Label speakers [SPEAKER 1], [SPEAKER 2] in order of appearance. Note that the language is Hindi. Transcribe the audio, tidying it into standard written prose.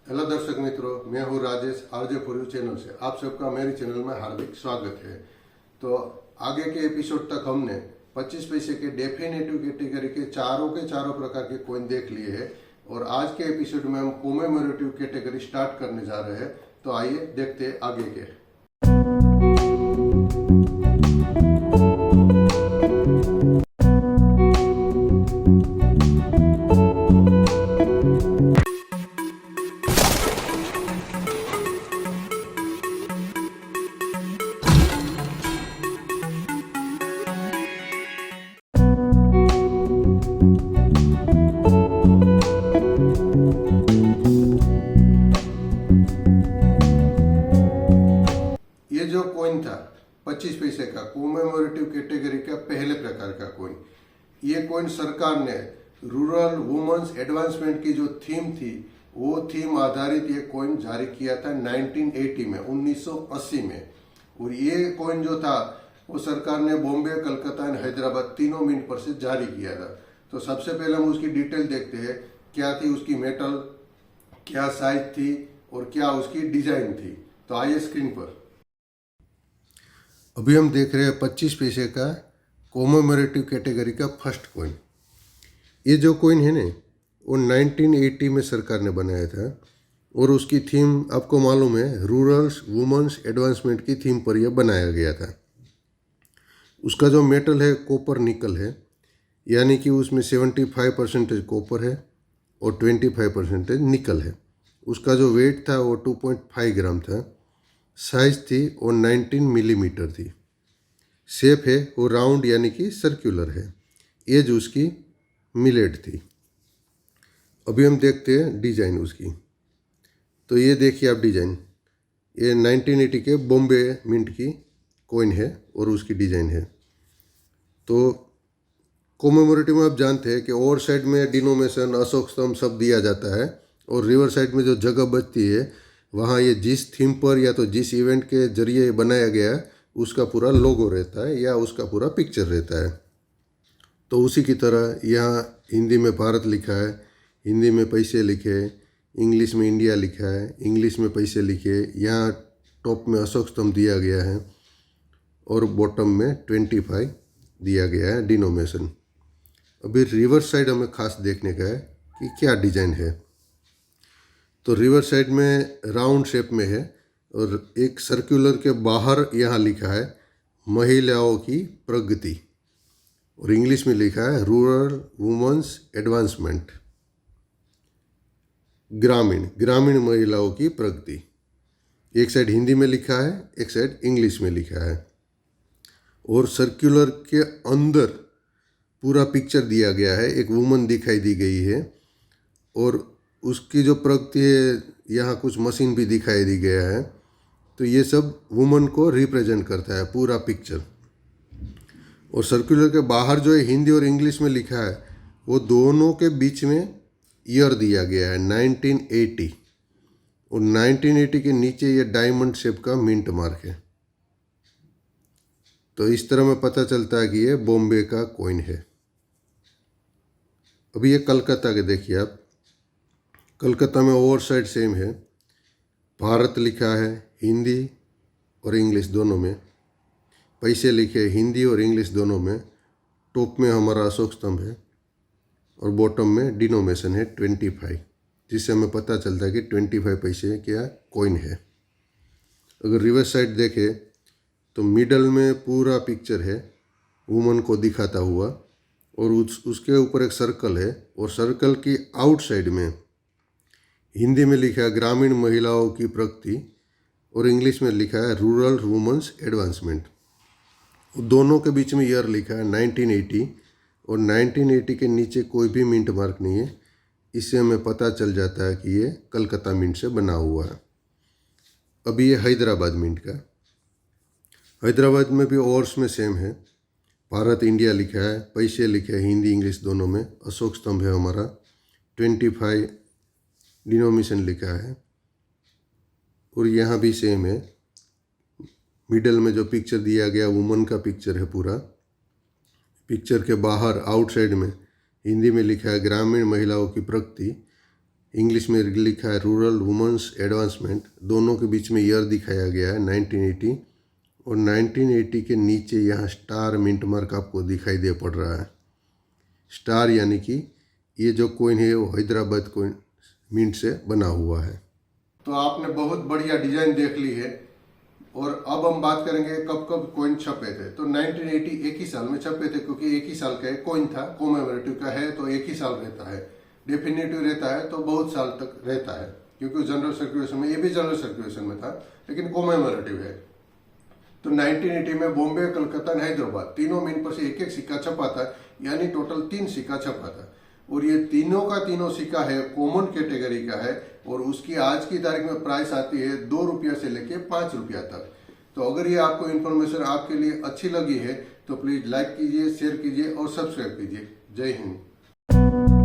[SPEAKER 1] हेलो दर्शक मित्रों, मैं हूँ Rajesh RJ for you channel से। आप सबका मेरी चैनल में हार्दिक स्वागत है। तो आगे के एपिसोड तक हमने 25 पैसे के डेफिनेटिव कैटेगरी के चारों प्रकार के कॉइन देख लिए हैं और आज के एपिसोड में हम कोमेमोरेटिव कैटेगरी स्टार्ट करने जा रहे हैं। तो आइए देखते हैं आगे के। ये जो कॉइन था 25 पैसे का कोमेमोरेटिव कैटेगरी का पहले प्रकार का कॉइन, ये कॉइन सरकार ने रूरल वुमेन्स एडवांसमेंट की जो थीम थी वो थीम आधारित ये कॉइन जारी किया था 1980 में 1980 में। और ये कॉइन जो था वो सरकार ने बॉम्बे, कलकत्ता एंड हैदराबाद तीनों मिंट पर से जारी किया था। तो सबसे पहले हम उसकी डिटेल देखते हैं, क्या थी उसकी मेटल, क्या साइज थी और क्या उसकी डिजाइन थी। तो आइए स्क्रीन पर। अभी हम देख रहे हैं 25 पैसे का कोमेमोरेटिव कैटेगरी का फर्स्ट कॉइन। ये जो कॉइन है ना वो 1980 में सरकार ने बनाया था और उसकी थीम आपको मालूम है, रूरल वुमेन्स एडवांसमेंट की थीम पर यह बनाया गया था। उसका जो मेटल है कॉपर निकल है, यानी कि उसमें 75% कॉपर है और 25% निकल है। उसका जो वेट था वो 2.5 ग्राम था। साइज थी वो 19 मिलीमीटर थी। शेप है वो राउंड यानी कि सर्कुलर है। एज उसकी मिलेट थी। अभी हम देखते हैं डिजाइन उसकी। तो ये देखिए आप डिजाइन, ये 1980 के बॉम्बे मिंट की कॉइन है और उसकी डिजाइन है। तो कोमेमोरेटिव में आप जानते हैं कि ओवर साइड में डिनोमिनेशन, अशोक स्तंभ सब दिया जाता है और रिवर साइड में जो जगह बचती है वहाँ ये जिस थीम पर या तो जिस इवेंट के जरिए बनाया गया है उसका पूरा लोगो रहता है या उसका पूरा पिक्चर रहता है। तो उसी की तरह यहाँ हिंदी में भारत लिखा है, हिंदी में पैसे लिखे, इंग्लिश में इंडिया लिखा है, इंग्लिश में पैसे लिखे, यहाँ टॉप में अशोक स्तंभ दिया गया है और बॉटम में 25 दिया गया है डिनोमिनेशन। अभी रिवर्स साइड हमें खास देखने का है कि क्या डिजाइन है। तो रिवर साइड में राउंड शेप में है और एक सर्कुलर के बाहर यहाँ लिखा है महिलाओं की प्रगति और इंग्लिश में लिखा है रूरल वुमेन्स एडवांसमेंट, ग्रामीण महिलाओं की प्रगति। एक साइड हिंदी में लिखा है, एक साइड इंग्लिश में लिखा है और सर्कुलर के अंदर पूरा पिक्चर दिया गया है। एक वुमन दिखाई दी गई है और उसकी जो प्रगति है यहाँ कुछ मशीन भी दिखाई दी गया है। तो ये सब वुमन को रिप्रेजेंट करता है पूरा पिक्चर। और सर्कुलर के बाहर जो है हिंदी और इंग्लिश में लिखा है वो दोनों के बीच में ईयर दिया गया है 1980 और 1980 के नीचे ये डायमंड शेप का मिंट मार्क है। तो इस तरह में पता चलता है कि ये बॉम्बे का कॉइन है। अभी ये कलकत्ता के देखिए आप, कलकत्ता में ओवर साइड सेम है, भारत लिखा है हिंदी और इंग्लिश दोनों में, पैसे लिखे हिंदी और इंग्लिश दोनों में, टॉप में हमारा अशोक स्तंभ है और बॉटम में डिनोमिनेशन है 25, जिससे हमें पता चलता है कि 25 पैसे क्या कॉइन है। अगर रिवर्स साइड देखें तो मिडल में पूरा पिक्चर है वुमन को दिखाता हुआ और उसके ऊपर एक सर्कल है और सर्कल की आउटसाइड में हिंदी में लिखा है ग्रामीण महिलाओं की प्रगति और इंग्लिश में लिखा है रूरल वुमेन्स एडवांसमेंट। दोनों के बीच में ईयर लिखा है 1980 और 1980 के नीचे कोई भी मिंट मार्क नहीं है। इससे हमें पता चल जाता है कि ये कलकत्ता मिंट से बना हुआ है। अभी ये हैदराबाद मिंट का, हैदराबाद में भी ओवर्स में सेम है, भारत इंडिया लिखा है, पैसे लिखे हैं हिंदी इंग्लिश दोनों में, अशोक स्तंभ है हमारा, 25 डिनोमिनेशन लिखा है और यहाँ भी सेम है। मिडल में जो पिक्चर दिया गया वुमन का पिक्चर है पूरा। पिक्चर के बाहर आउटसाइड में हिंदी में लिखा है ग्रामीण महिलाओं की प्रगति इंग्लिश में लिखा है रूरल वुमेंस एडवांसमेंट, दोनों के बीच में ईयर दिखाया गया है 1980, और 1980 के नीचे यहाँ स्टार मिंट मार्क आपको दिखाई दे पड़ रहा है। स्टार यानी कि ये जो कॉइन है वो हैदराबाद कॉइन मिंट से बना हुआ है। तो आपने बहुत बढ़िया डिजाइन देख ली है, और अब हम बात करेंगे कब कब कॉइन छपे थे। तो 1980 एक ही साल में छपे थे, क्योंकि एक ही साल का कॉइन था, कॉमेमोरेटिव का है तो एक ही साल रहता है। डेफिनेटिव रहता है तो बहुत साल तक रहता है, क्योंकि जनरल सर्कुलेशन में, ये भी जनरल सर्कुलेशन में था लेकिन कॉमेमोरेटिव है। तो 1980 में बॉम्बे, कलकत्ता, हैदराबाद तीनों मिंट पर से एक एक सिक्का छपा था, यानी टोटल 3 सिक्का छपा था। और ये तीनों का तीनों सिक्का है कॉमन कैटेगरी का है, और उसकी आज की तारीख में प्राइस आती है 2 रुपया से लेके 5 रुपया तक। तो अगर ये आपको इन्फॉर्मेशन आपके लिए अच्छी लगी है तो प्लीज लाइक कीजिए, शेयर कीजिए और सब्सक्राइब कीजिए। जय हिंद।